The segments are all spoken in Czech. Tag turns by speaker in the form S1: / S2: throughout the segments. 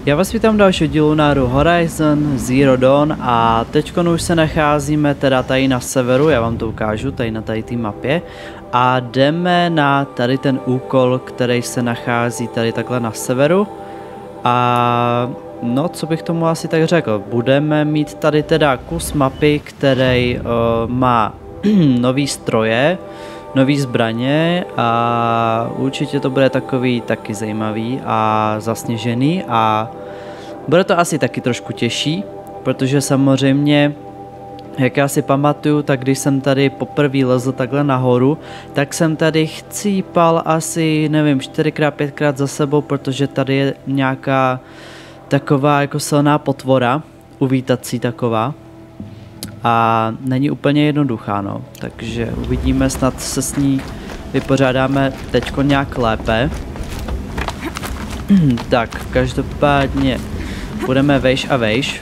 S1: Já vás vítám dalšího dílu na hru Horizon Zero Dawn a teďkon už se nacházíme teda tady na severu, já vám to ukážu, tady na tady té mapě. A jdeme na tady ten úkol, který se nachází tady takhle na severu. A no, co bych tomu asi tak řekl, budeme mít tady teda kus mapy, který má nový stroje, nový zbraně a určitě to bude takový taky zajímavý a zasněžený a bude to asi taky trošku těžší, protože samozřejmě, jak já si pamatuju, tak když jsem tady poprvé lezl takhle nahoru, tak jsem tady chcípal asi, nevím, 4x, 5x za sebou, protože tady je nějaká taková jako silná potvora, uvítací taková. A není úplně jednoduchá, no. Takže uvidíme, snad se s ní vypořádáme teďko nějak lépe. Tak, každopádně budeme vejš a vejš.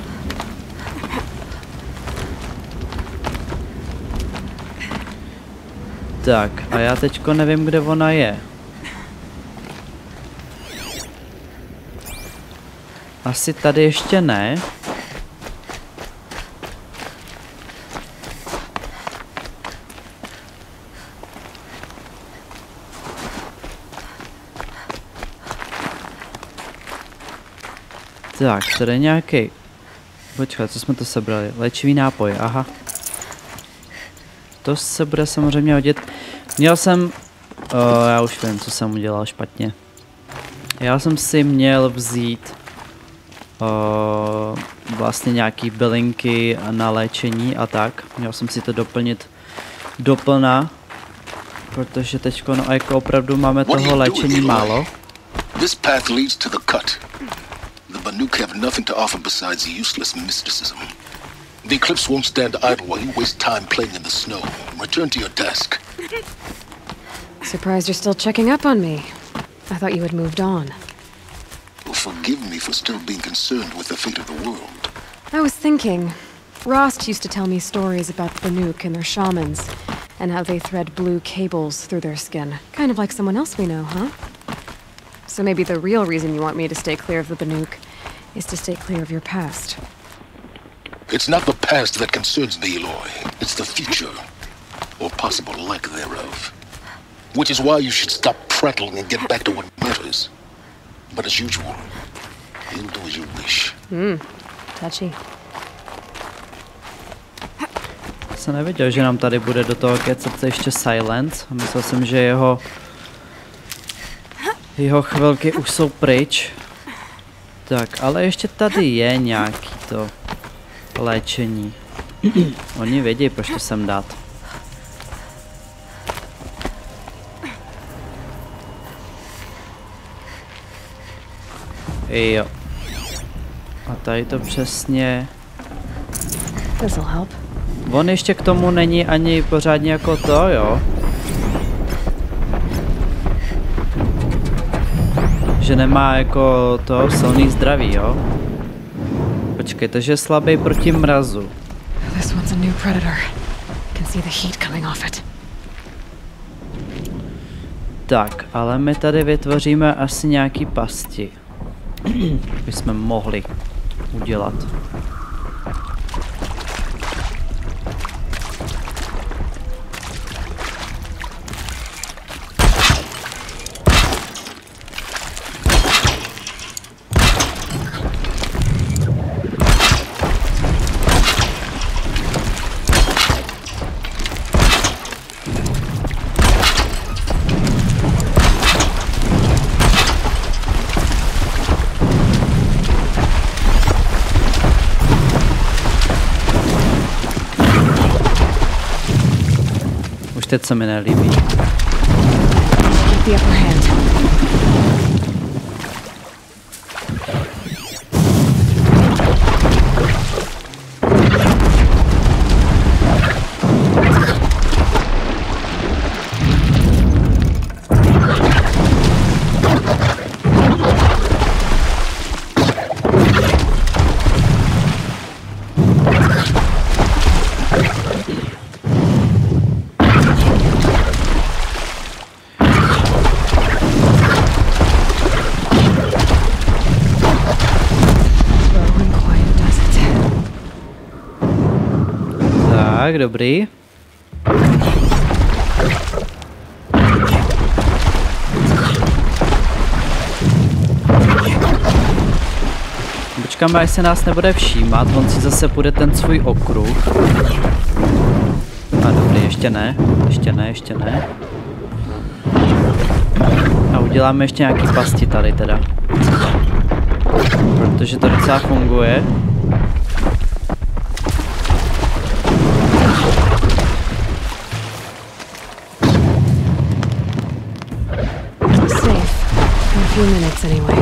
S1: Tak, a já teďko nevím, kde ona je. Asi tady ještě ne. Tak, tady je nějaký... Počkej, co jsme to sebrali? Léčivý nápoj, aha. To se bude samozřejmě hodit. Měl jsem... já už vím, co jsem udělal špatně. Já jsem si měl vzít... vlastně nějaký bylinky na léčení a tak. Měl jsem si to doplnit doplna. Protože teďko, no jako opravdu máme toho léčení málo.
S2: This path leads to the cut. The Banuk have nothing to offer besides useless mysticism. The Eclipse won't stand idle while you waste time playing in the snow. Return to your desk.
S3: Surprised you're still checking up on me. I thought you had moved on.
S2: Well, forgive me for still being concerned with the fate of the world.
S3: I was thinking, Rost used to tell me stories about the Banuk and their shamans, and how they thread blue cables through their skin. Kind of like someone else we know, huh? So maybe the real reason you want me to stay clear of the Banuk is to stay clear of your past.
S2: It's not the past that concerns me, Eloy. It's the future, or possible lack thereof. Which is why you should stop prattling and get back to what matters. But as usual, you'll do as you wish.
S3: Touchy.
S1: Jsem nevěděl, že nám tady bude do toho kecat ještě Silence. Myslel jsem, že jeho chvilky už jsou pryč. Tak, ale ještě tady je nějaký to léčení. Oni vědí, proč to sem dát. Jo. A tady to přesně... On ještě k tomu není ani pořádně jako to, jo? Že nemá jako to silný zdraví, jo? Počkej, takže je slabý proti mrazu. Tak, ale my tady vytvoříme asi nějaký pasti. Bychom mohli udělat. Teď se mi nelíbí. Tak, dobrý. Počkáme, až se nás nebude všímat, on si zase půjde ten svůj okruh. A dobrý, ještě ne. A uděláme ještě nějaký pasti tady teda. Protože to docela funguje.
S3: Safe. For a few minutes anyway.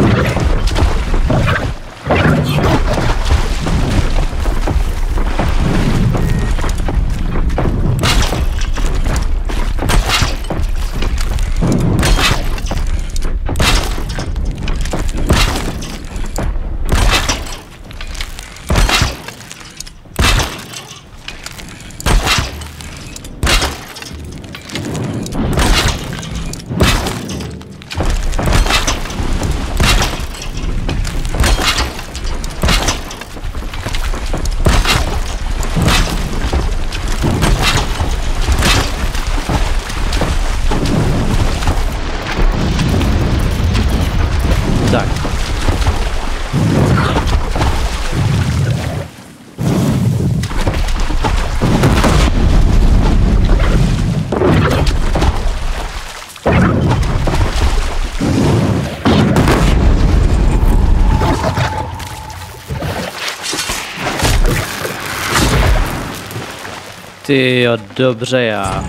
S1: Tyjo, dobře já.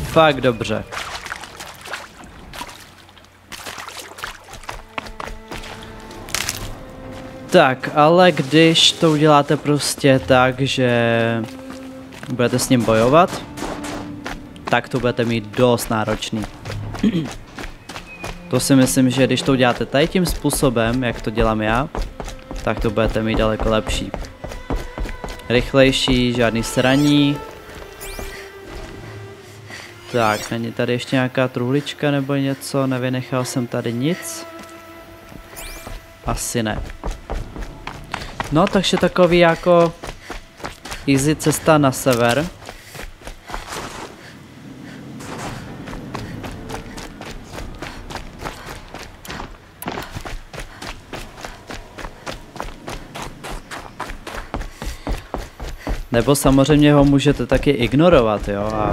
S1: Fakt dobře. Tak, ale když to uděláte prostě tak, že budete s ním bojovat, tak to budete mít dost náročný. To si myslím, že když to uděláte tady tím způsobem, jak to dělám já, tak to budete mít daleko lepší. Rychlejší, žádný sraní. Tak, není tady ještě nějaká truhlička nebo něco, nevynechal jsem tady nic. Asi ne. No, takže takový jako easy cesta na sever. Nebo samozřejmě ho můžete taky ignorovat, jo, a...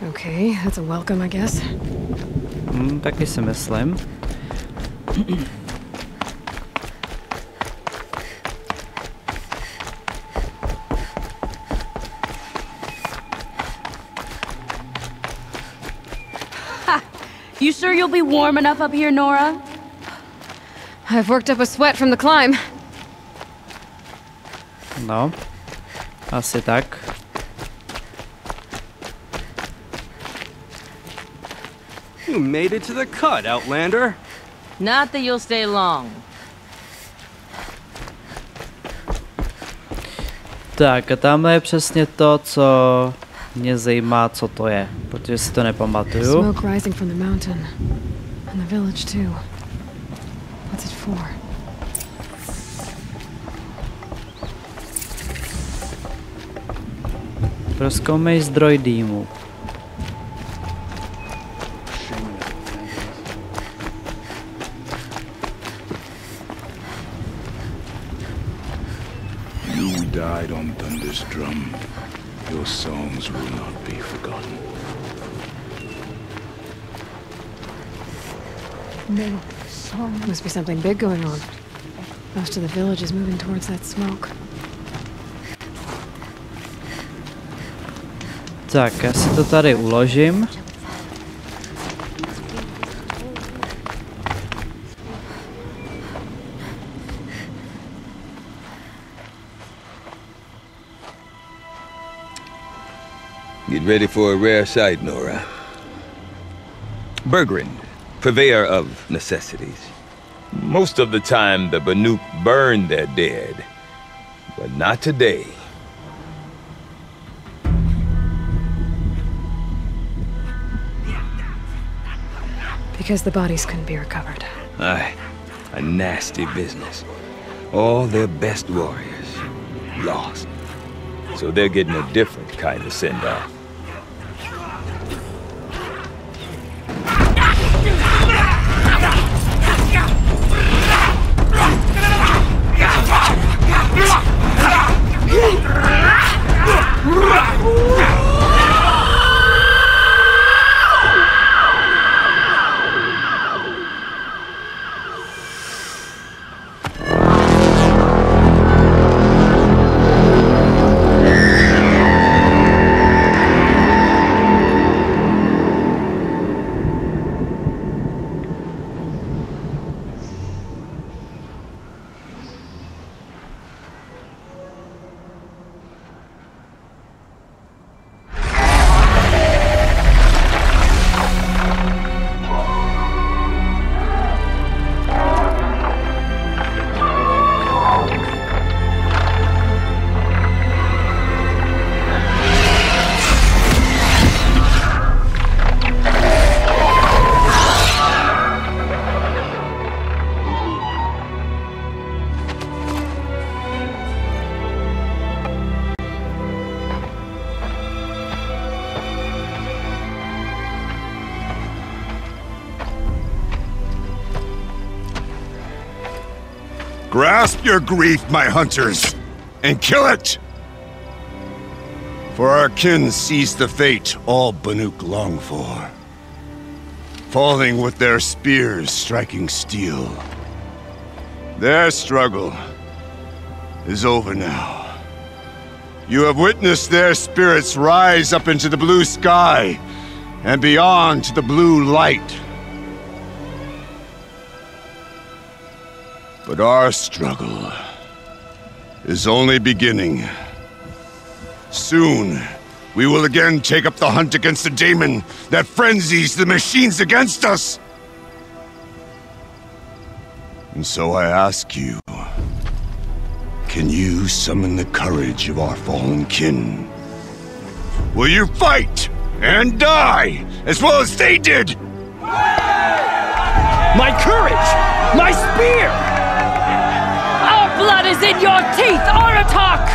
S3: Okay, that's a welcome, I guess.
S1: Taky si myslím.
S4: You sure you'll be warm enough up here, Nora?
S3: I've worked up a sweat from the climb.
S1: No, asi tak.
S5: You made it to the cut, Outlander.
S4: Not that you'll stay long.
S1: Tak a tamhle je přesně to, co mě zajímá, co to je, protože si to nepamatuju.
S3: Smoke rising from the mountain. And the village too. What's it for?
S1: Prozkoumej zdroj dýmu.
S2: You died on Thunder's drum. Your songs will not be forgotten.
S3: No song. Must be something big going on. Most of the village is moving towards that smoke.
S1: Tak, já si to tady uložím.
S6: Get ready for a rare sight, Nora. Bergrind, purveyor of necessities. Most of the time, the Banuk burn their dead, but not today.
S3: Because the bodies couldn't be recovered.
S6: Aye, a nasty business. All their best warriors lost. So they're getting a different kind of send-off.
S7: Grasp your grief, my hunters, and kill it! For our kin sees the fate all Banuk long for. Falling with their spears striking steel. Their struggle is over now. You have witnessed their spirits rise up into the blue sky and beyond to the blue light. But our struggle is only beginning. Soon, we will again take up the hunt against the daemon that frenzies the machines against us. And so I ask you, can you summon the courage of our fallen kin? Will you fight and die as well as they did?
S5: My courage! My spear!
S4: Our blood is in your teeth, Aratak!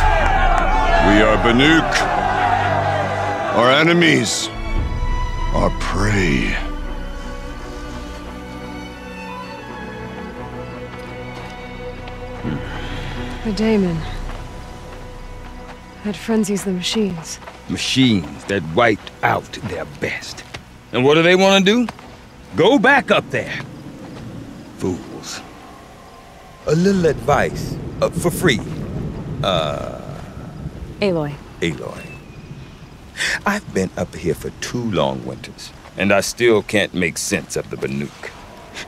S7: We are Banuk. Our enemies are prey.
S3: The daemon. That frenzies the machines.
S6: Machines that wiped out their best. And what do they want to do? Go back up there. Fools. A little advice, for free.
S3: Aloy.
S6: Aloy. I've been up here for 2 long winters, and I still can't make sense of the Banuk.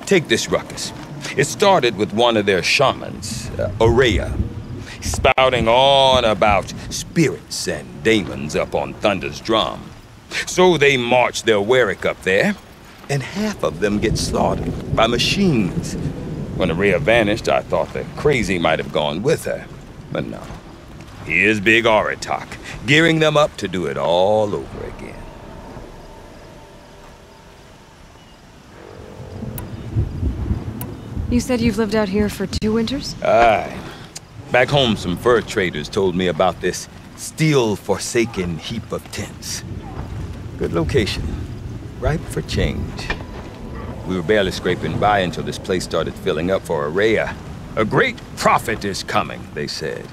S6: Take this ruckus. It started with one of their shamans, Aurea, spouting on about spirits and daemons up on Thunder's drum. So they march their Warwick up there, and half of them get slaughtered by machines. When Aurea vanished, I thought the crazy might have gone with her, but no. Here's Big Aratak, gearing them up to do it all over again.
S3: You said you've lived out here for 2 winters?
S6: Aye. Back home, some fur traders told me about this steel-forsaken heap of tents. Good location. Ripe for change. We were barely scraping by until this place started filling up for Aurea. A great prophet is coming, they said.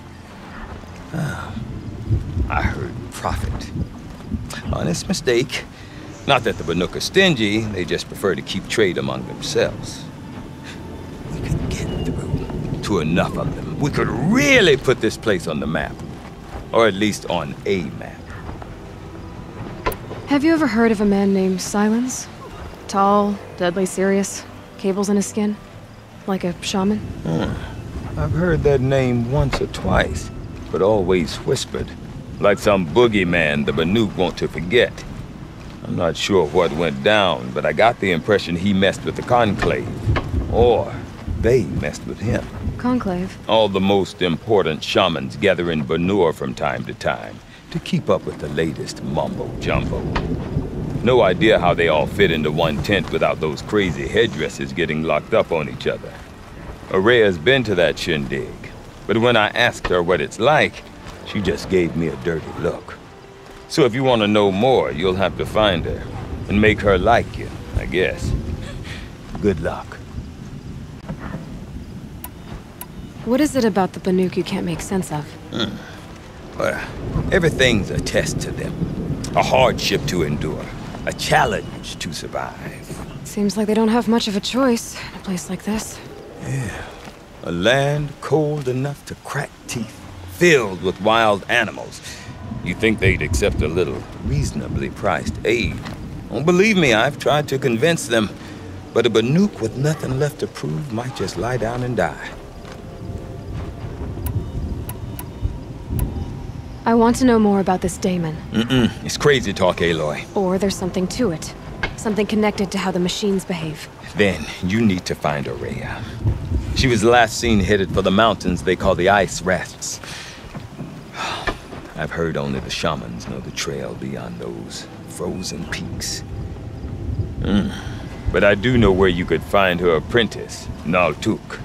S6: I heard prophet. Honest mistake. Not that the Banuk are stingy, they just prefer to keep trade among themselves. We could get through to enough of them. We could really put this place on the map. Or at least on a map.
S3: Have you ever heard of a man named Silence? Tall, deadly serious, cables in his skin? Like a shaman?
S6: I've heard that name once or twice, but always whispered. Like some boogeyman the Banuk want to forget. I'm not sure what went down, but I got the impression he messed with the Conclave. Or they messed with him.
S3: Conclave?
S6: All the most important shamans gather in Banur from time to time to keep up with the latest mumbo-jumbo. No idea how they all fit into one tent without those crazy headdresses getting locked up on each other. Araya's been to that shindig, but when I asked her what it's like, she just gave me a dirty look. So if you want to know more, you'll have to find her and make her like you, I guess. Good luck.
S3: What is it about the Banuk you can't make sense of?
S6: Well, everything's a test to them. A hardship to endure. A challenge to survive.
S3: Seems like they don't have much of a choice in a place like this.
S6: Yeah. A land cold enough to crack teeth, filled with wild animals. You'd think they'd accept a little reasonably priced aid. Oh, believe me, I've tried to convince them. But a Banuk with nothing left to prove might just lie down and die.
S3: I want to know more about this daemon.
S6: It's crazy talk, Aloy.
S3: Or there's something to it. Something connected to how the machines behave.
S6: Then you need to find Araya. She was last seen headed for the mountains they call the Ice Rafts. I've heard only the shamans know the trail beyond those frozen peaks. But I do know where you could find her apprentice, Naltuk.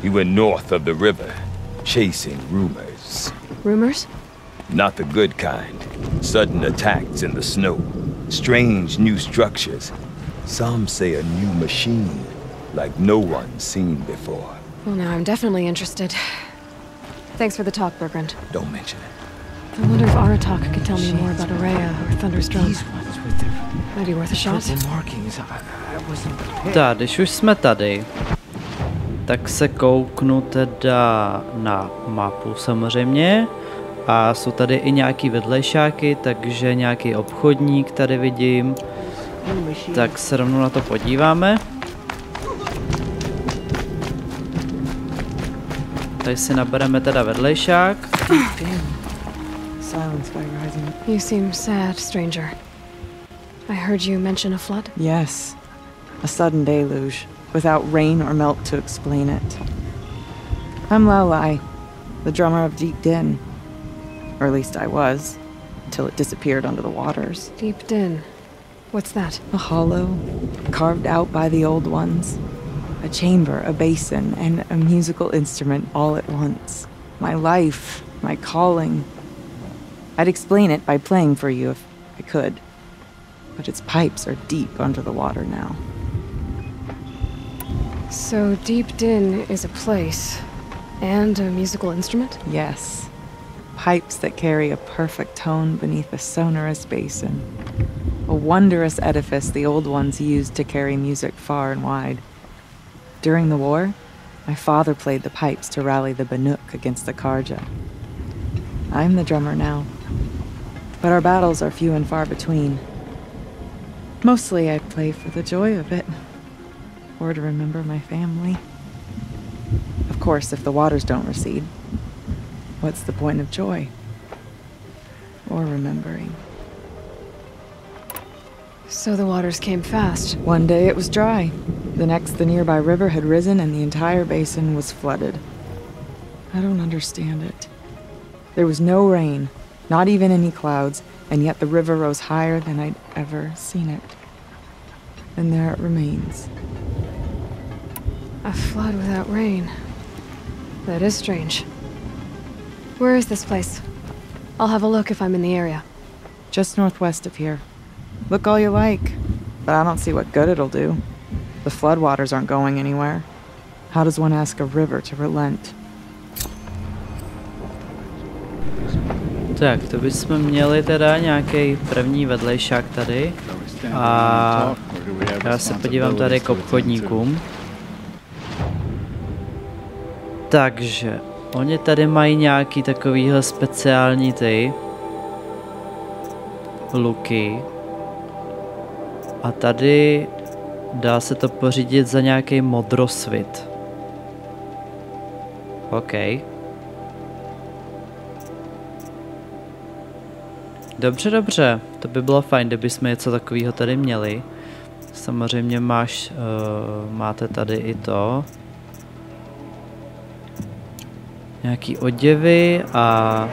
S6: He went north of the river, chasing rumors.
S3: Rumors?
S6: Not the good kind. Sudden attacks in the snow. Strange new structures. Some say a new machine, like no one's seen before.
S3: Well, now I'm definitely interested. Thanks for the talk, Bergrand.
S6: Don't mention it.
S3: I wonder if Aratak could tell me more about Araya or Thunder's drum.
S8: These ones with their
S3: Might be worth a shot.
S8: purple markings. I wasn't prepared.
S1: Tak, když už jsme tady, tak se kouknu teda na mapu samozřejmě. A jsou tady i nějaký vedlejšáky, takže nějaký obchodník tady vidím. Tak se rovnou na to podíváme. Tady si nabereme teda vedlejšák.
S3: You seem sad, stranger. I heard you mention a flood?
S9: Yes. A sudden deluge, without rain or melt to explain it. I'm Lowlai, the drummer of Deep Din. Or at least I was, until it disappeared under the waters.
S3: Deep Din. What's that?
S9: A hollow, carved out by the old ones. A chamber, a basin, and a musical instrument all at once. My life, my calling. I'd explain it by playing for you if I could. But its pipes are deep under the water now.
S3: So Deep Din is a place. And a musical instrument?
S9: Yes. Pipes that carry a perfect tone beneath a sonorous basin. A wondrous edifice the old ones used to carry music far and wide. During the war, my father played the pipes to rally the Banuk against the Karja. I'm the drummer now, but our battles are few and far between. Mostly I play for the joy of it, or to remember my family. Of course, if the waters don't recede, what's the point of joy? Or remembering?
S3: So the waters came fast.
S9: One day it was dry. The next, the nearby river had risen and the entire basin was flooded. I don't understand it. There was no rain, not even any clouds, and yet the river rose higher than I'd ever seen it. And there it remains.
S3: A flood without rain. That is strange. Where is this place? I'll have a look if I'm in the area.
S9: Just northwest of here. Look all you like, but I don't see what good it'll do. The floodwaters aren't going anywhere. How does one ask a river to relent?
S1: Tak, to bychom měli teda nějaký první vedlejšák tady. A já se podívám tady k obchodníkům. Takže, oni tady mají nějaký takovýhle speciální ty luky. A tady dá se to pořídit za nějaký modrosvit. OK. Dobře, dobře. To by bylo fajn, kdybychom něco takového tady měli. Samozřejmě máte tady i to. Nějaký oděvy a...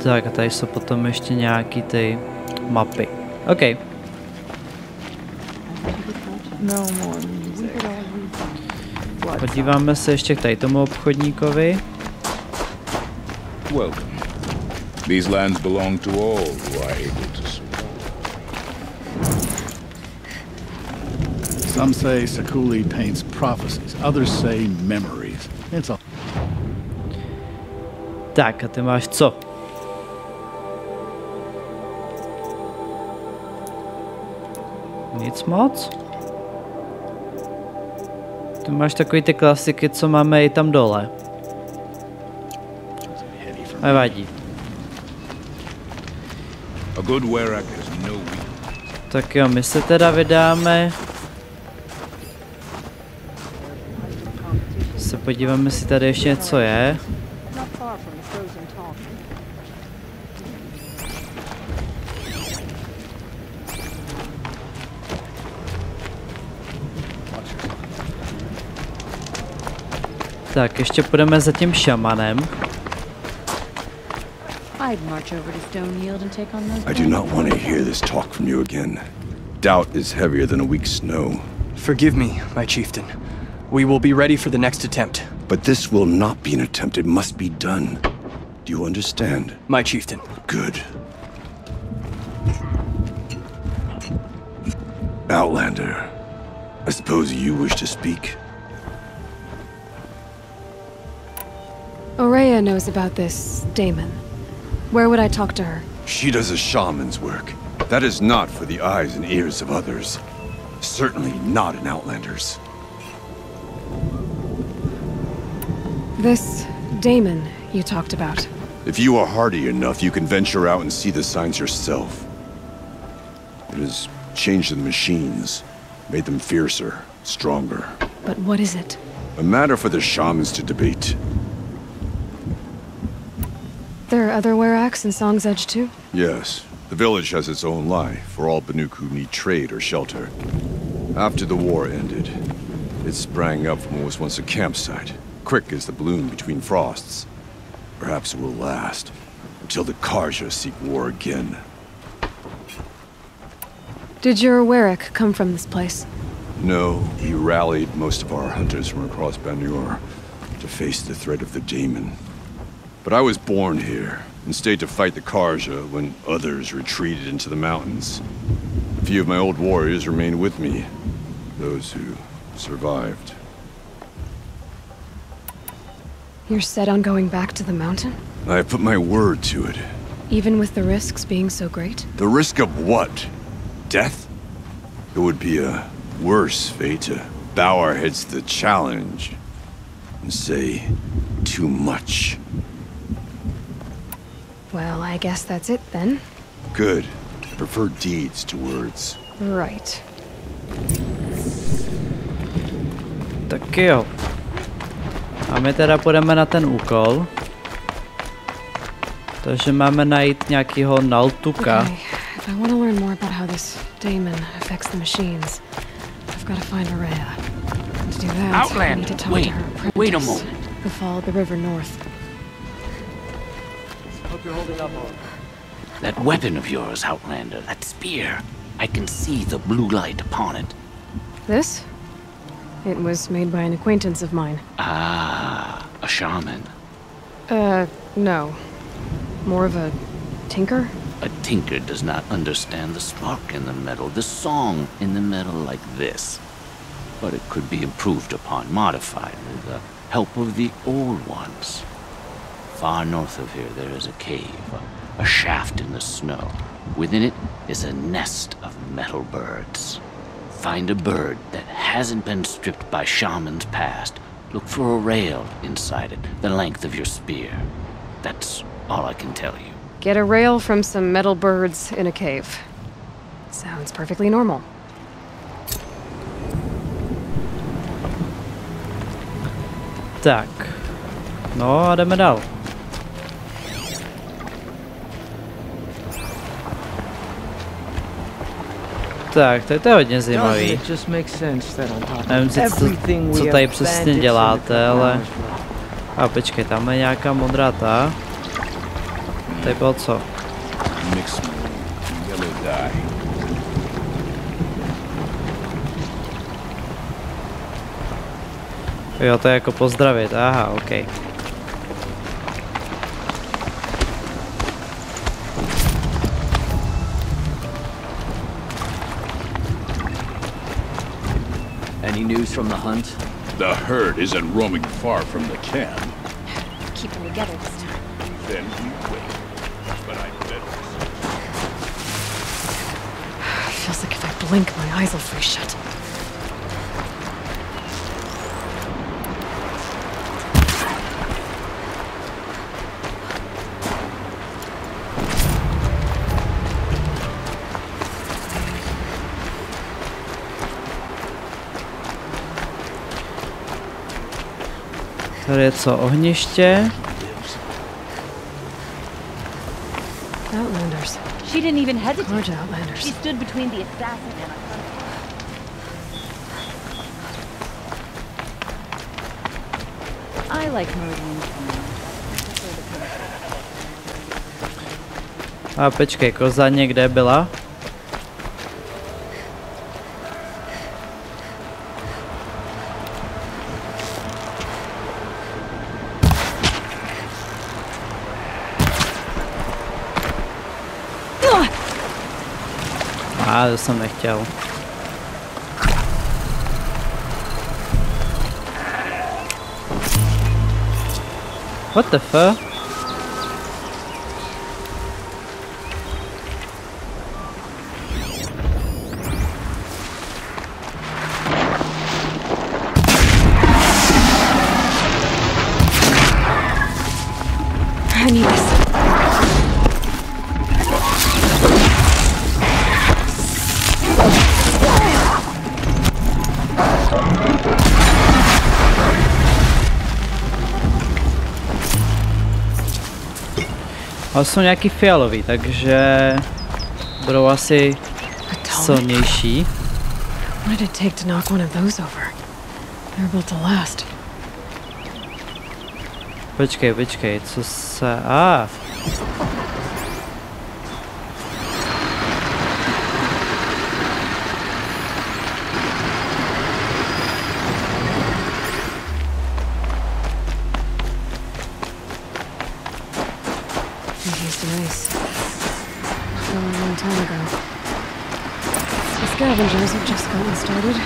S1: Tak a tady jsou potom ještě nějaký ty mapy. OK. Podíváme se ještě k tady tomu obchodníkovi.
S10: Welcome. These lands belong to all who are able to survive.
S11: Some say Sakuli paints prophecies, others say memories. It's a...
S1: Tak a ty máš co? Nic moc? Ty máš takový ty klasiky, co máme i tam dole. Nevadí. Tak jo, my se teda vydáme. Se podíváme, jestli tady ještě něco je. Tak, ještě půjdeme za tím šamanem.
S7: I do not want to hear this talk from you again. Doubt is heavier than a week's snow.
S12: Forgive me, my chieftain. We will be ready for the next attempt.
S7: But this will not be an attempt. It must be done. Do you understand?
S12: My chieftain.
S7: Good. Outlander, I suppose you wish to speak?
S3: Aurea knows about this Damon. Where would I talk to her?
S7: She does a shaman's work. That is not for the eyes and ears of others. Certainly not an Outlander's.
S3: This Damon you talked about.
S7: If you are hardy enough, you can venture out and see the signs yourself. It has changed the machines, made them fiercer, stronger.
S3: But what is it?
S7: A matter for the shamans to debate.
S3: There are other Weraks in Song's Edge too?
S7: Yes. The village has its own life for all Banuk who need trade or shelter. After the war ended, it sprang up from what was once a campsite, quick as the bloom between frosts. Perhaps it will last, until the Karja seek war again.
S3: Did your Werak come from this place?
S7: No, we rallied most of our hunters from across Banur to face the threat of the Daemon. But I was born here, and stayed to fight the Karja when others retreated into the mountains. A few of my old warriors remained with me, those who survived.
S3: You're set on going back to the mountain?
S7: I have put my word to it.
S3: Even with the risks being so great?
S7: The risk of what? Death? It would be a worse fate to bow our heads to the challenge and say too much.
S3: Well, I guess that's it then.
S7: Good. I prefer deeds to words.
S3: Right.
S1: Tak jo. A my teda půjdeme na ten úkol. Takže máme najít nějakýho Naltuka.
S3: Okay. If I want to learn more about how this Daemon affects the machines, I've got to find Aurea. To do that, I need to talk to her apprentice.
S13: Wait a moment.
S3: Who followed the river north.
S13: Hope you're holding up all right. That weapon of yours, Outlander, that spear. I can see the blue light upon it.
S3: This? It was made by an acquaintance of mine.
S13: Ah, a shaman.
S3: No. More of a tinker?
S13: A tinker does not understand the spark in the metal, the song in the metal like this. But it could be improved upon, modified with the help of the old ones. Far north of here there is a cave, a shaft in the snow. Within it is a nest of metal birds. Find a bird that hasn't been stripped by shamans past. Look for a rail inside it, the length of your spear. That's all I can tell you.
S3: Get a rail from some metal birds in a cave. Sounds perfectly normal.
S1: Tak. No a jdeme dál. Tak, to je hodně zajímavý. Nevím si, co tady přesně děláte, ale... A počkej, tam je nějaká modrá ta. Tady bylo co?
S10: Mix yellow dye.
S1: Jo, to je jako pozdravit, aha, ok.
S14: Any news from the hunt?
S10: The herd isn't roaming far from the camp.
S3: Keep them together this time.
S10: Then we wait. But I bet.
S3: Feels like if I blink, my eyes will freeze shut.
S1: Tady je co? Ohniště?
S3: Outlanders.
S4: She didn't even hesitate.
S3: Large outlanders.
S4: She stood between the assassin and a hunter. I like murdering.
S1: A počkej, koza někde byla? To jsem nechtěl. What the fuck?
S3: I need this.
S1: Ale jsou nějaký fialový, takže budou asi silnější.
S3: What did it take to knock one of those over? They're built to last.
S1: Počkej, co se...
S3: The scavengers have just gotten started.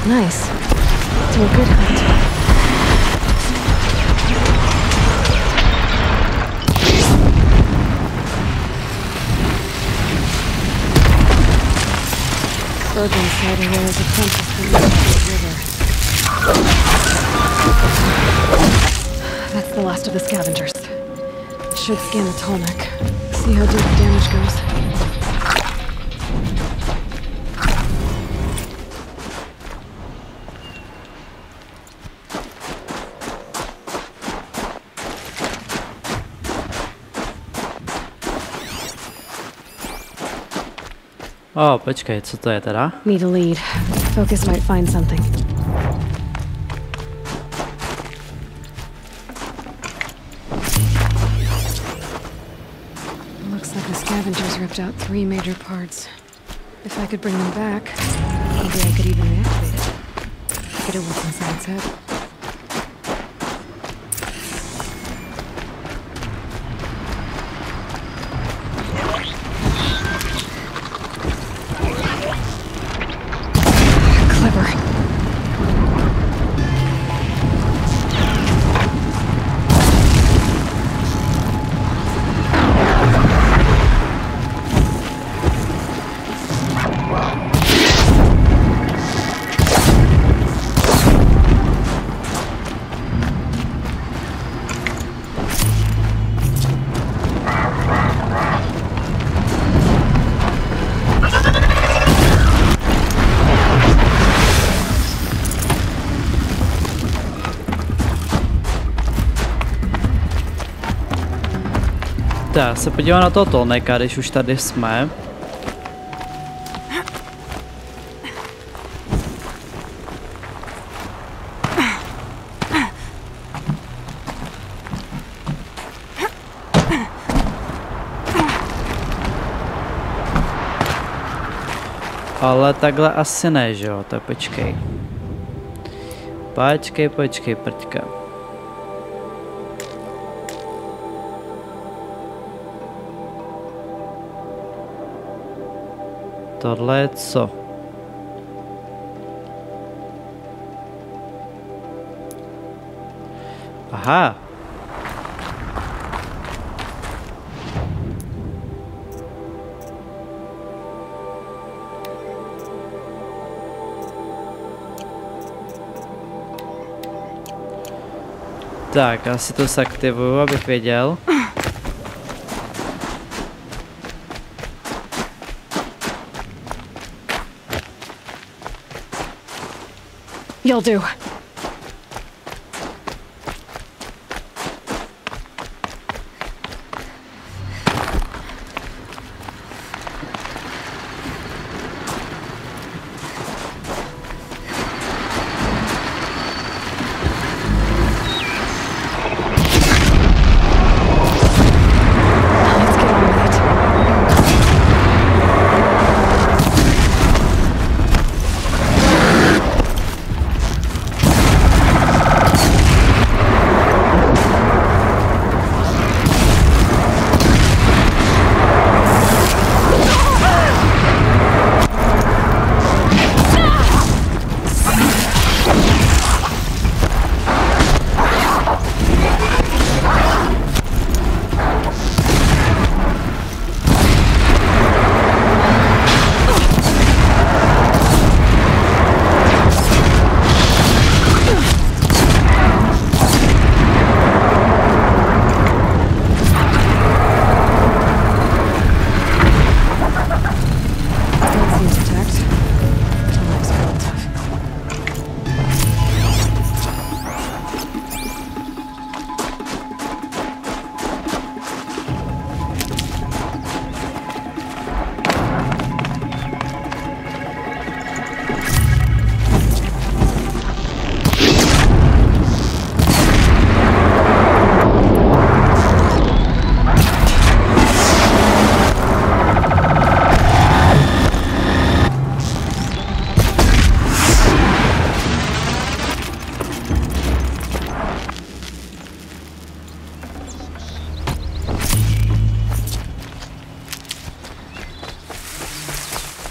S3: Nice. To a good hunt. Bergen said he was apprentice to the river. That's the last of the scavengers. Should scan the tall neck. See how deep the damage goes.
S1: O, počkej, co to je teda?
S3: Need a lead. Focus might find something. Looks like the scavengers ripped out 3 major parts. If I could bring them back, maybe I could even reactivate it. Get a look inside its head.
S1: Tak, se podívám na toho Tolneka, když už tady jsme. Ale takhle asi ne, že jo, tak počkej. Počkej, prďka. Tohle je co? Aha. Tak, já si to zaktivuju, abych věděl.
S3: You'll do.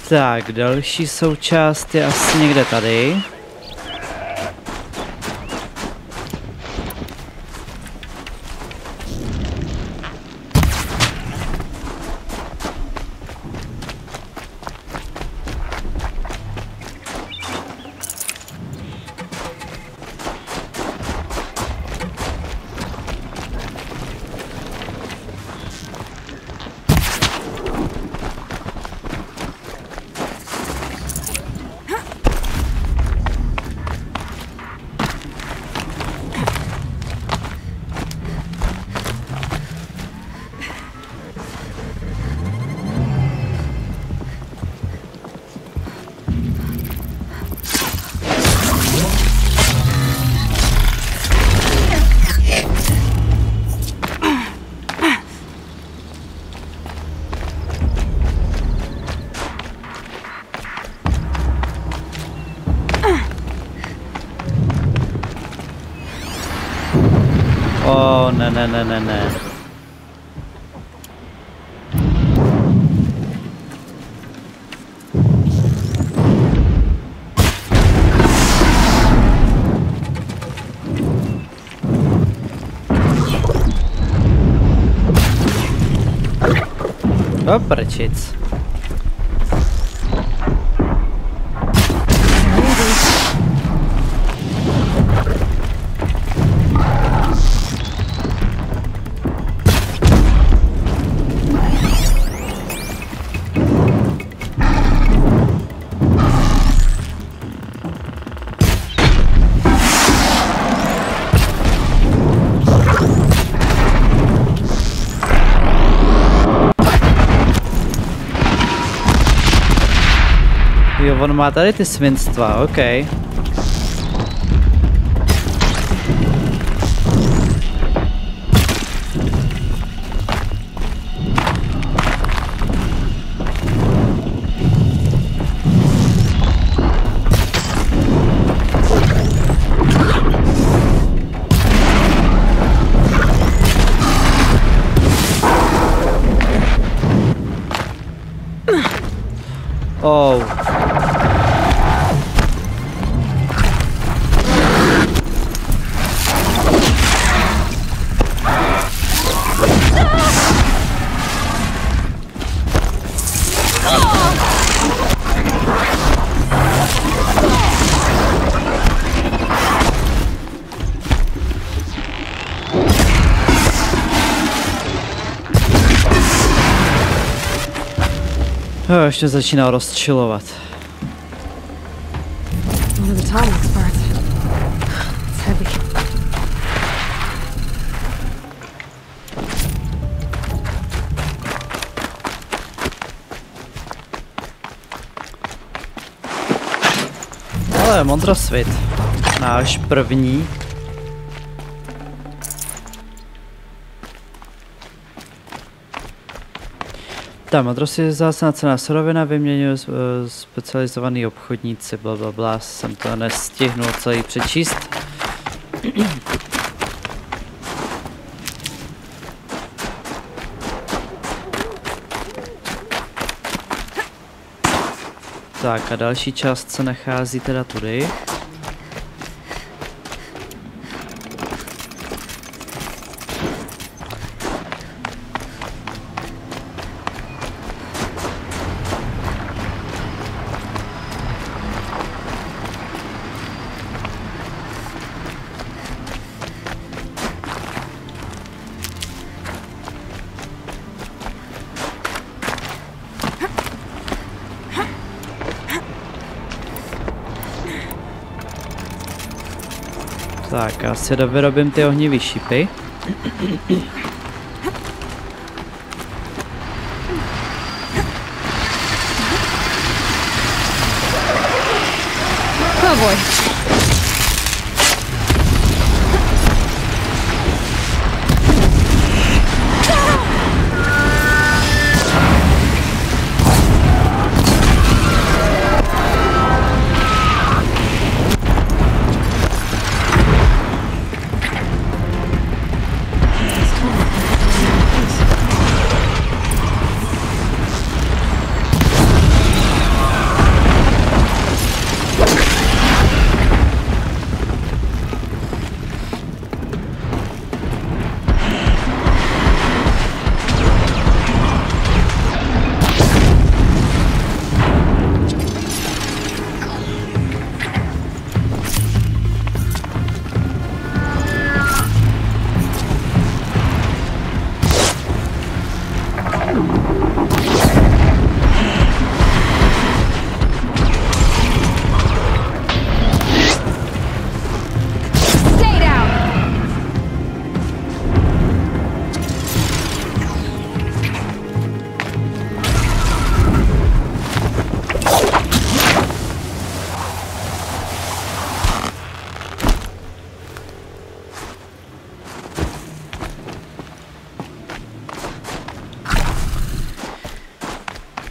S1: Tak, další součást je asi někde tady. O, ne. Prčic. Jo, on má tady ty svinstva, OK. Oh. Ještě začínal rozčilovat. Ale modrosvit. Náš první. Tam modrost je vzácná cenná surovina, vyměňují specializovaný obchodníci, blablabla, jsem to nestihnul celý přečíst. Tak a další část se nachází teda tudy. Tak, já si vyrobím ty ohnivý šípy.
S3: Oh boy.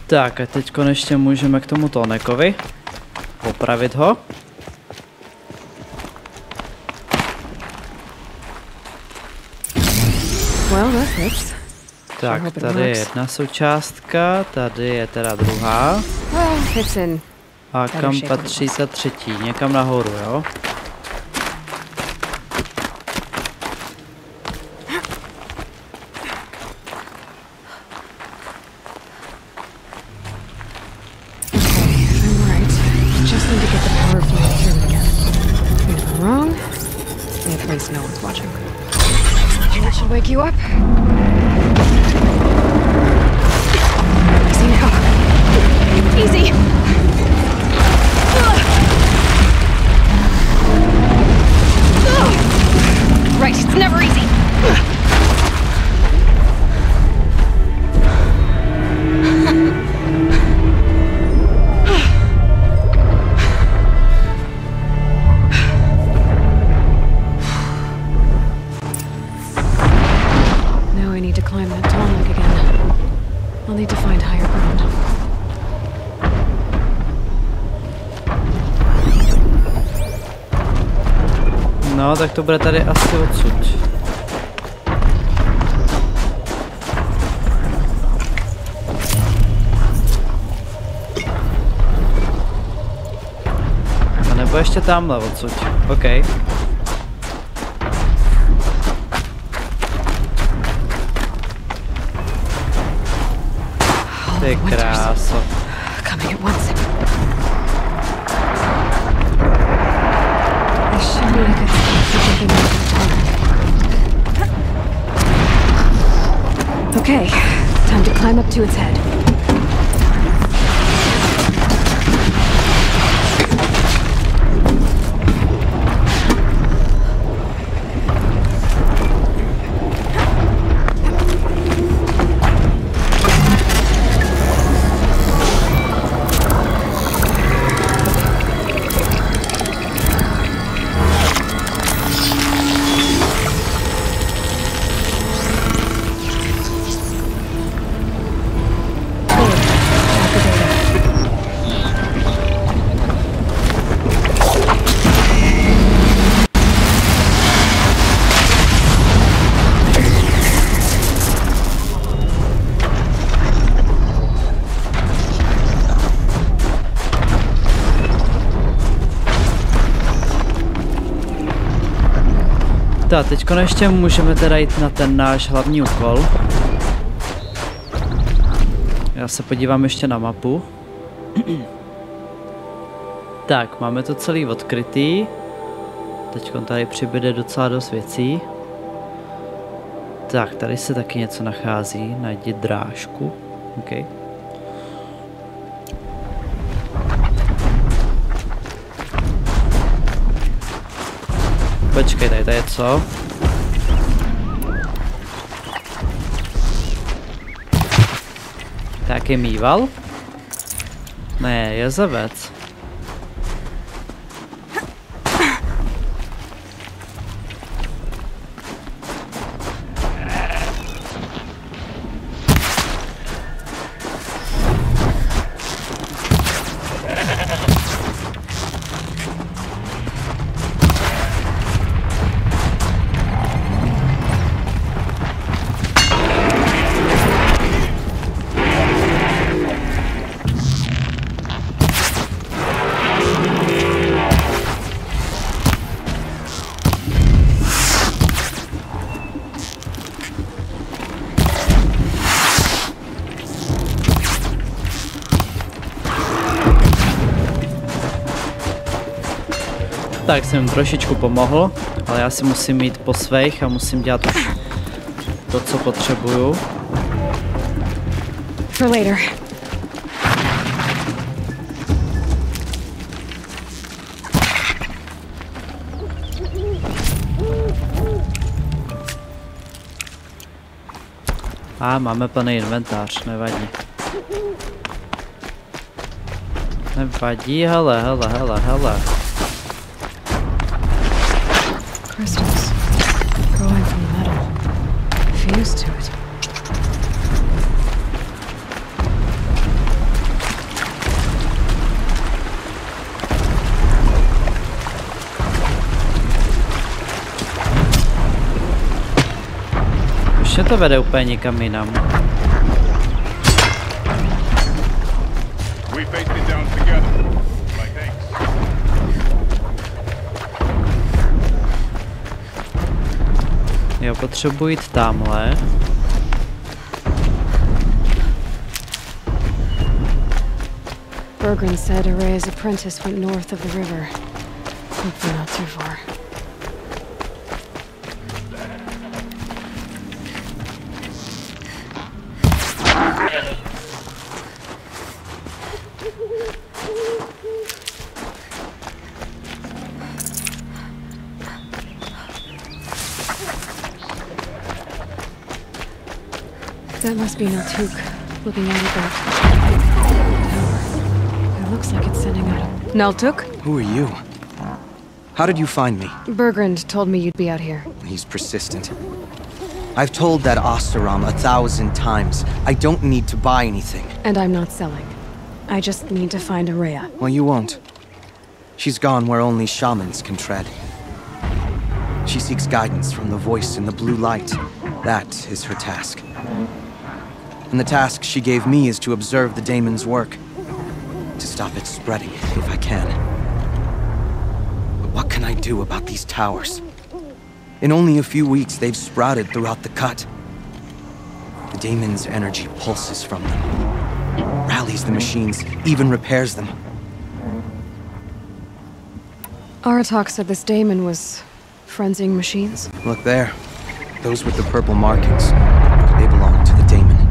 S1: Tak a teď konečně můžeme k tomu Tonekovi opravit ho.
S3: Well, that fits.
S1: Tak, tady je jedna součástka, tady je teda druhá.
S3: Well, fits in.
S1: A kam patří ta třetí? Někam nahoru, jo?
S3: No one's watching. It should wake you up. Easy now. Easy. Right, it's never easy.
S1: No, tak to bude tady asi odsud. A nebo ještě tamhle odsud. OK. Ty kráso.
S3: Okay, time to climb up to its head.
S1: Tak, teďko ještě můžeme teda jít na ten náš hlavní úkol. Já se podívám ještě na mapu. Tak, máme to celý odkrytý. Teďko tady přibyde docela dost věcí. Tak, tady se taky něco nachází. Najdi drážku. OK. Počkej, tady je co? Tak je mýval? Ne, jezevec. Tak jsem jim trošičku pomohl, ale já si musím jít po svých a musím dělat už to, co potřebuju.
S3: For later.
S1: A máme plný inventář, nevadí. Nevadí, hele.
S3: Crystals growing from the metal. Fused to it.
S1: Strašně to vede úplně nikam jinam. Jo, potřebuji jít tamhle.
S3: Bergren said Araya's apprentice went north of the river. Hopefully not too far. That must be Naltuk, looking out at that tower. It looks like it's sending out a... Naltuk?
S8: Who are you? How did you find me?
S3: Bergrand told me you'd be out here.
S8: He's persistent. I've told that Oseram 1,000 times. I don't need to buy anything.
S3: And I'm not selling. I just need to find Araya.
S8: Well, you won't. She's gone where only shamans can tread. She seeks guidance from the voice in the blue light. That is her task. And the task she gave me is to observe the daemon's work. To stop it spreading, if I can. But what can I do about these towers? In only a few weeks, they've sprouted throughout the cut. The daemon's energy pulses from them. Rallies the machines, even repairs them.
S3: Aratak said this daemon was frenzying machines.
S8: Look there. Those with the purple markings. They belong to the daemon.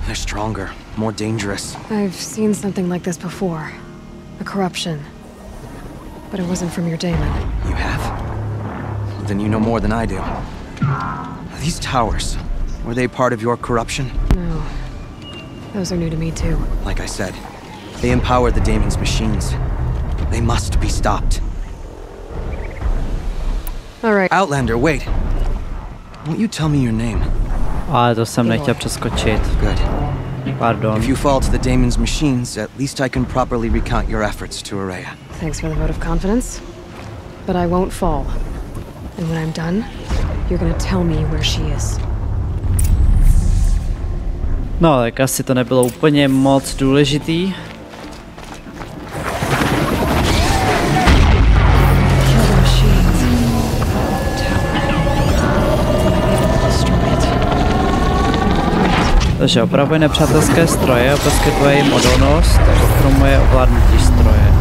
S8: They're stronger, more dangerous.
S3: I've seen something like this before. A corruption. But it wasn't from your daemon.
S8: You have? Well, then you know more than I do. These towers, were they part of your corruption?
S3: No. Those are new to me too.
S8: Like I said, they empower the daemon's machines. They must be stopped.
S3: Alright.
S8: Outlander, wait. Won't you tell me your name?
S1: Ale to jsem nechtěl přeskočit.
S8: Good.
S1: Pardon.
S8: If you fall to the daemon's machines, at least I can properly recount your efforts to Araya.
S3: Thanks for the vote of confidence. But I won't fall. And when I'm done, you're gonna tell me where she is.
S1: No, tak asi to nebylo úplně moc důležitý. Takže opravuje nepřátelské stroje a poskytuje jim odolnost, ochromuje ovládnutí stroje.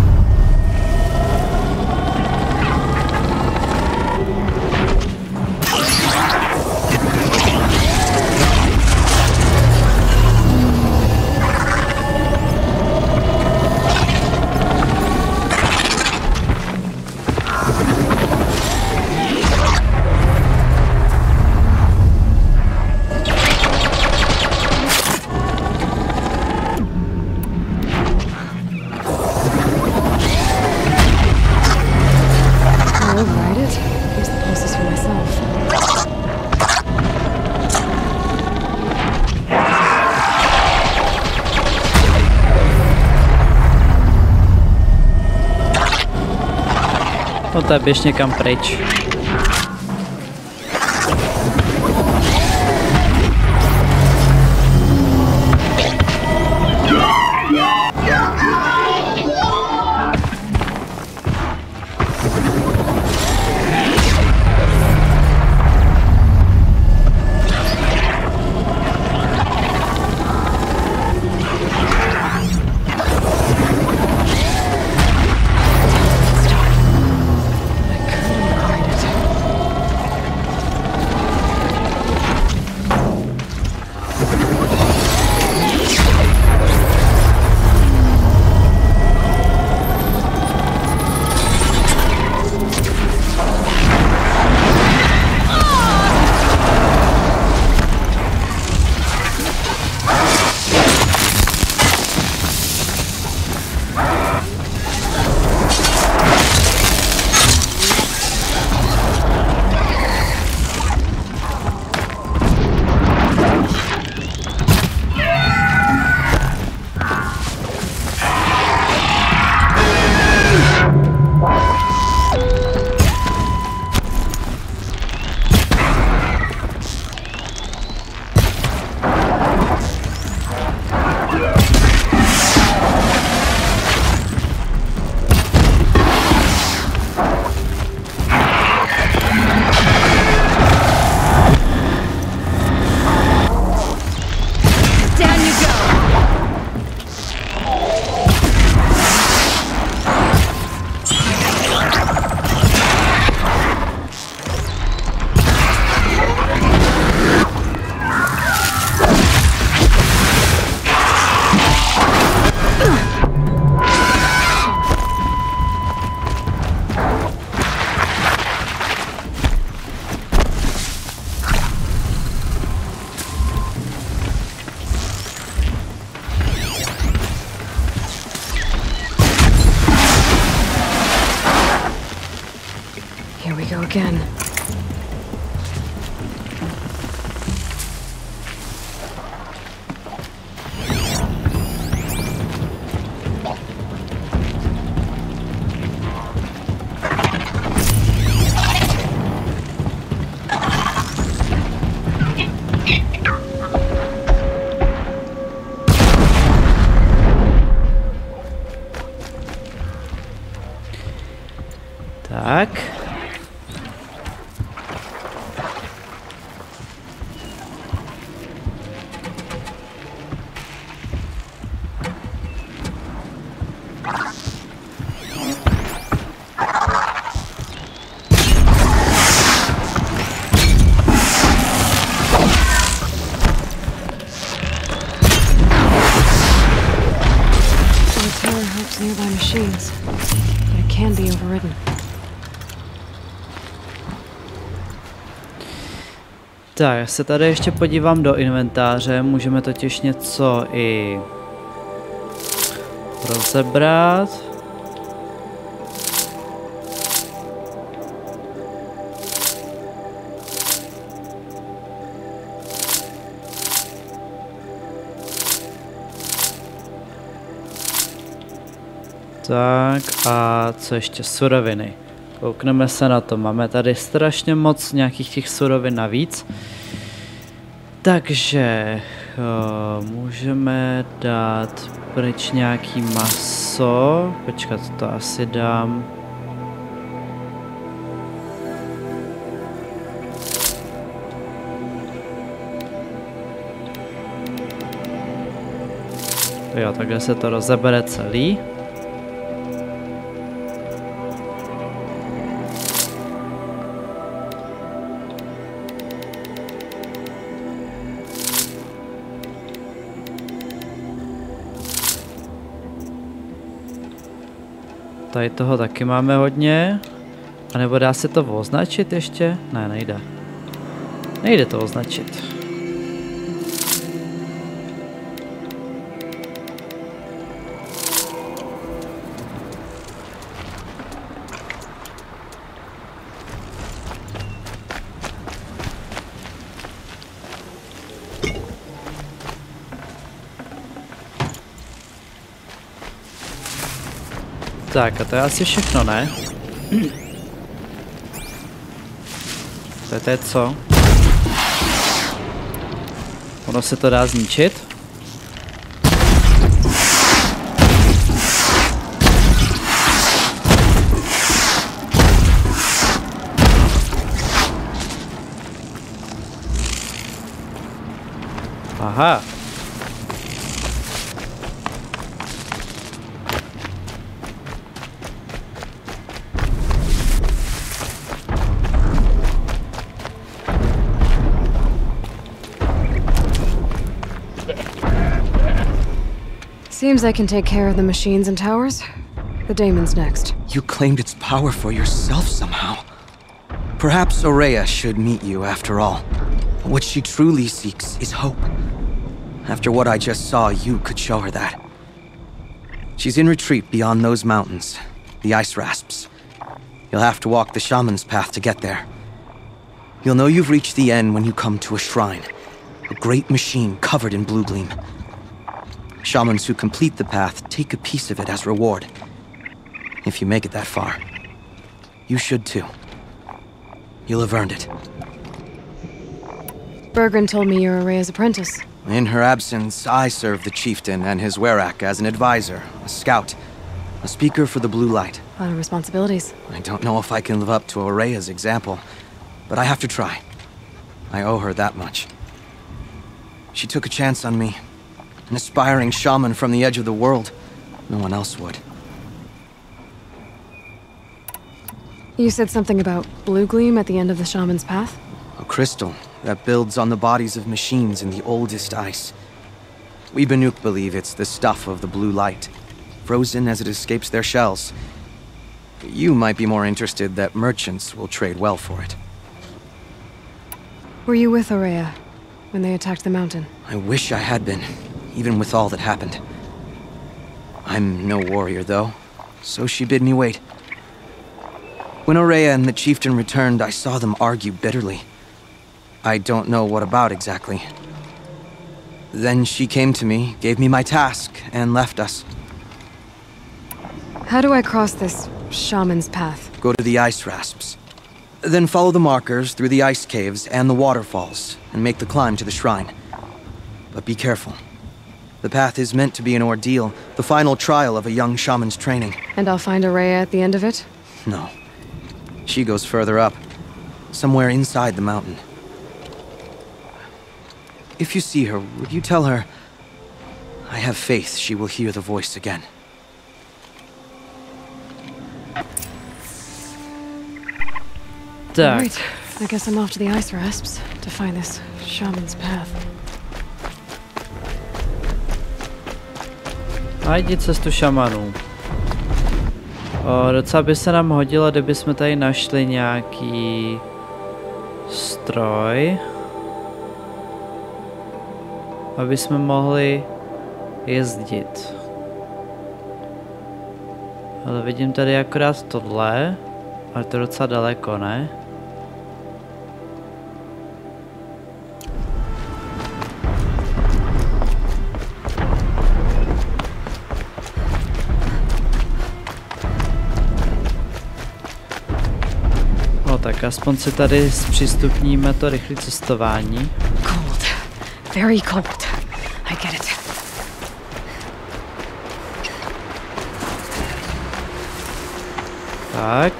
S1: No to je běž někam pryč.
S3: again.
S1: Tak.
S3: The tower helps nearby machines, but it can be overridden.
S1: Tak, já se tady ještě podívám do inventáře, můžeme totiž něco i rozebrat. Tak a co ještě? Suroviny. Koukneme se na to. Máme tady strašně moc nějakých těch surovin navíc. Takže můžeme dát pryč nějaký maso. Počkat, to asi dám. Jo, takhle se to rozebere celý. Tady toho taky máme hodně. A nebo dá se to označit ještě? Ne, nejde. Nejde to označit. Tak a to je asi všechno, ne? To je co? Ono se to dá zničit? Aha.
S3: Seems I can take care of the machines and towers. The daemon's next.
S8: You claimed its power for yourself somehow. Perhaps Aurea should meet you after all. What she truly seeks is hope. After what I just saw, you could show her that. She's in retreat beyond those mountains, the ice rasps. You'll have to walk the shaman's path to get there. You'll know you've reached the end when you come to a shrine. A great machine covered in blue gleam. Shamans who complete the path take a piece of it as reward. If you make it that far, you should too. You'll have earned it.
S3: Bergren told me you're Aurea's apprentice.
S8: In her absence, I serve the chieftain and his werak as an advisor, a scout, a speaker for the blue light.
S3: A lot of responsibilities.
S8: I don't know if I can live up to Aurea's example, but I have to try. I owe her that much. She took a chance on me. An aspiring shaman from the edge of the world. No one else would.
S3: You said something about blue gleam at the end of the shaman's path?
S8: A crystal that builds on the bodies of machines in the oldest ice. We Banuk believe it's the stuff of the blue light, frozen as it escapes their shells. You might be more interested that merchants will trade well for it.
S3: Were you with Aurea when they attacked the mountain?
S8: I wish I had been, even with all that happened. I'm no warrior, though, so she bid me wait. When Aurea and the chieftain returned, I saw them argue bitterly. I don't know what about exactly. Then she came to me, gave me my task, and left us.
S3: How do I cross this shaman's path?
S8: Go to the ice rasps. Then follow the markers through the ice caves and the waterfalls, and make the climb to the shrine. But be careful. The path is meant to be an ordeal, the final trial of a young shaman's training.
S3: And I'll find Aurea at the end of it?
S8: No. She goes further up, somewhere inside the mountain. If you see her, would you tell her, I have faith she will hear the voice again.
S1: Tak.
S3: Right. I guess I'm off to the ice rasps to find this shaman's path.
S1: Najdi cestu šamanů. Docela by se nám hodilo, kdyby jsme tady našli nějaký stroj, aby jsme mohli jezdit. Ale vidím tady akorát tohle, ale to je docela daleko, ne? No tak aspoň si tady zpřístupníme to rychlé cestování.
S3: Cold. Very cold. I get it.
S1: Tak.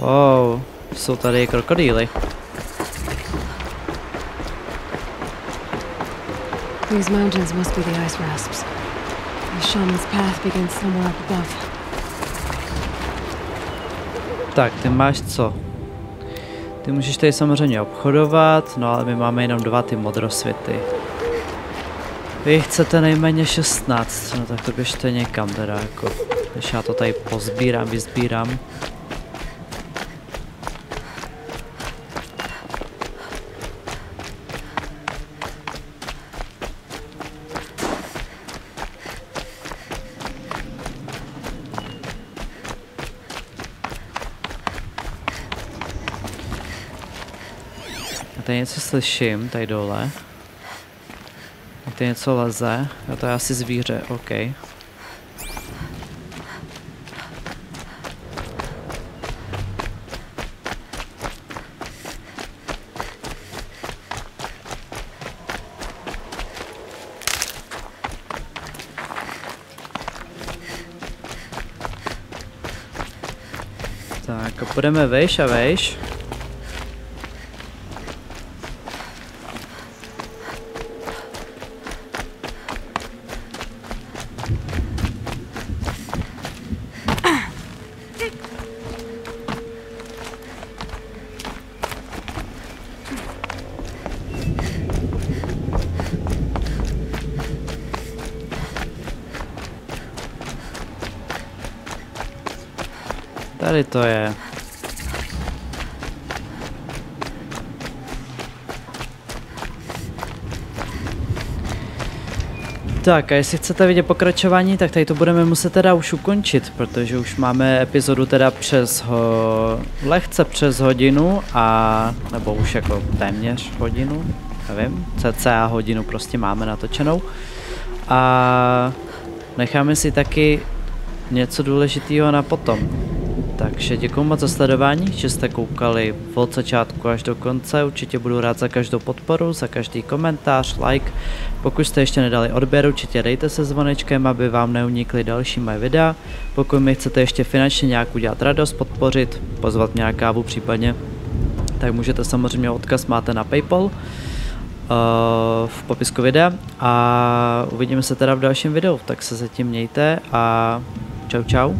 S1: Wow, jsou tady krokodýly.
S3: These mountains must be the ice rasps. The shaman's path begins somewhere up above.
S1: Tak, ty máš co? Ty můžeš tady samozřejmě obchodovat, no ale my máme jenom 2 ty modrosvěty. Vy chcete nejméně 16, no tak to běžte někam teda jako. Když já to tady pozbírám, vyzbírám. Tady něco slyším, tady dole. Tady něco leze. A to je asi zvíře, OK. Tak a půjdeme vejš a vejš. Tady to je. Tak a jestli chcete vidět pokračování, tak tady to budeme muset teda už ukončit, protože už máme epizodu teda lehce přes hodinu a nebo už jako téměř hodinu, nevím, cca hodinu prostě máme natočenou a necháme si taky něco důležitého na potom. Takže děkuji moc za sledování, že jste koukali od začátku až do konce, určitě budu rád za každou podporu, za každý komentář, like. Pokud jste ještě nedali odběr, určitě dejte se zvonečkem, aby vám neunikly další moje videa. Pokud mi chcete ještě finančně nějak udělat radost, podpořit, pozvat mě na kávu případně, tak můžete samozřejmě, odkaz máte na PayPal v popisku videa a uvidíme se teda v dalším videu, tak se zatím mějte a čau čau.